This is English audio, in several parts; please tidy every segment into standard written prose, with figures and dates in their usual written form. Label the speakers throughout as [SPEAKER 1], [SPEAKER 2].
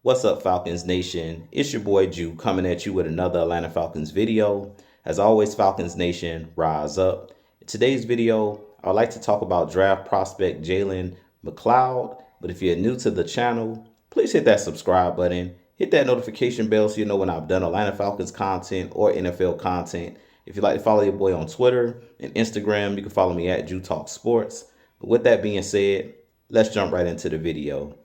[SPEAKER 1] What's up, Falcons Nation? It's your boy Jew coming at you with another Atlanta Falcons video. As always, Falcons Nation, rise up. In today's video, I would like to talk about draft prospect Jalen McLeod. But if you're new to the channel, please hit that subscribe button. Hit that notification bell so you know when I've done Atlanta Falcons content or NFL content. If you'd like to follow your boy on Twitter and Instagram, you can follow me at Jew Talk Sports. But with that being said, let's jump right into the video.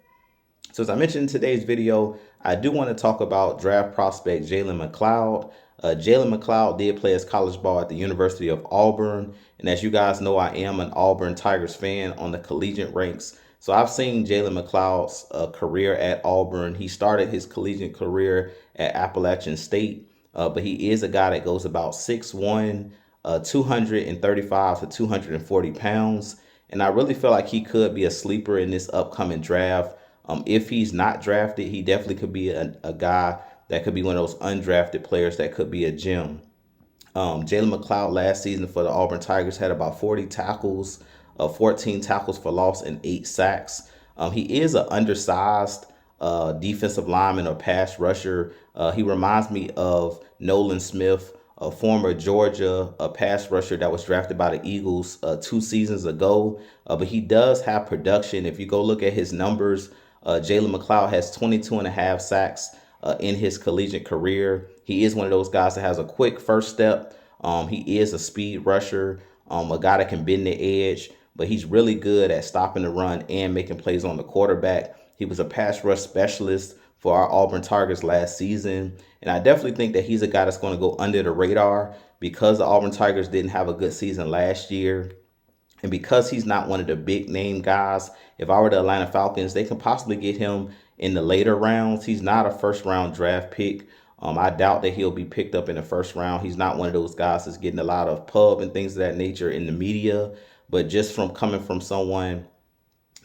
[SPEAKER 1] So as I mentioned in today's video, I do want to talk about draft prospect Jalen McLeod. Jalen McLeod did play his college ball at the University of Auburn. And as you guys know, I am an Auburn Tigers fan on the collegiate ranks. So I've seen Jalen McLeod's career at Auburn. He started his collegiate career at Appalachian State, but he is a guy that goes about 6'1", 235 to 240 pounds. And I really feel like he could be a sleeper in this upcoming draft. If he's not drafted, he definitely could be a guy that could be one of those undrafted players that could be a gem. Jalen McLeod last season for the Auburn Tigers had about 40 tackles, 14 tackles for loss, and 8 sacks. He is an undersized defensive lineman or pass rusher. He reminds me of Nolan Smith, a former Georgia pass rusher that was drafted by the Eagles 2 seasons ago. But he does have production. If you go look at his numbers, Jalen McLeod has 22.5 sacks in his collegiate career. He is one of those guys that has a quick first step. He is a speed rusher, a guy that can bend the edge, but he's really good at stopping the run and making plays on the quarterback. He was a pass rush specialist for our Auburn Tigers last season. And I definitely think that he's a guy that's going to go under the radar because the Auburn Tigers didn't have a good season last year. And because he's not one of the big name guys, if I were the Atlanta Falcons, they can possibly get him in the later rounds. He's not a first round draft pick. I doubt that he'll be picked up in the first round. He's not one of those guys that's getting a lot of pub and things of that nature in the media. But just from coming from someone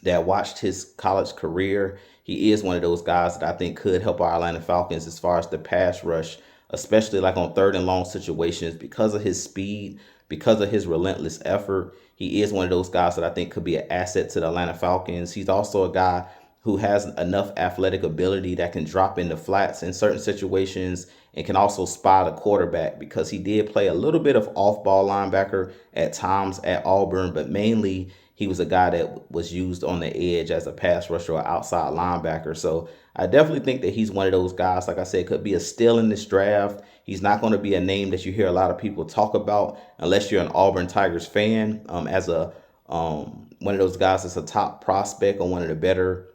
[SPEAKER 1] that watched his college career, he is one of those guys that I think could help our Atlanta Falcons as far as the pass rush, especially like on third and long situations because of his speed, because of his relentless effort. He is one of those guys that I think could be an asset to the Atlanta Falcons. He's also a guy who has enough athletic ability that can drop into flats in certain situations and can also spot a quarterback because he did play a little bit of off-ball linebacker at times at Auburn, but mainly he was a guy that was used on the edge as a pass rusher or outside linebacker. So I definitely think that he's one of those guys, like I said, could be a steal in this draft. He's not going to be a name that you hear a lot of people talk about unless you're an Auburn Tigers fan. As a one of those guys that's a top prospect or one of the better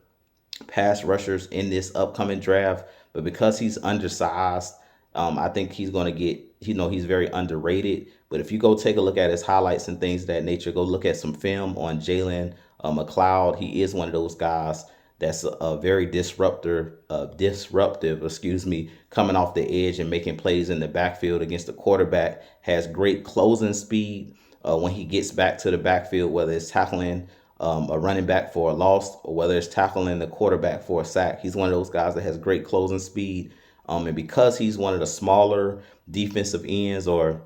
[SPEAKER 1] pass rushers in this upcoming draft. But because he's undersized, I think he's going to get, he's very underrated. But if you go take a look at his highlights and things of that nature, go look at some film on Jalen McLeod. He is one of those guys that's a very disruptive, coming off the edge and making plays in the backfield against the quarterback. Has great closing speed when he gets back to the backfield, whether it's tackling a running back for a loss or whether it's tackling the quarterback for a sack. He's one of those guys that has great closing speed. And because he's one of the smaller defensive ends or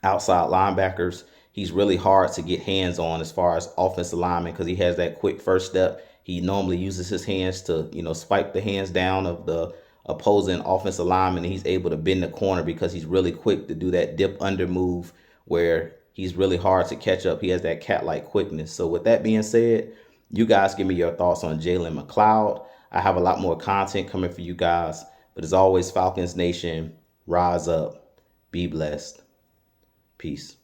[SPEAKER 1] outside linebackers, he's really hard to get hands on as far as offensive lineman because he has that quick first step. He normally uses his hands to, swipe the hands down of the opposing offensive lineman, and he's able to bend the corner because he's really quick to do that dip under move where he's really hard to catch up. He has that cat-like quickness. So with that being said, you guys give me your thoughts on Jalen McLeod. I have a lot more content coming for you guys. But as always, Falcons Nation, rise up, be blessed. Peace.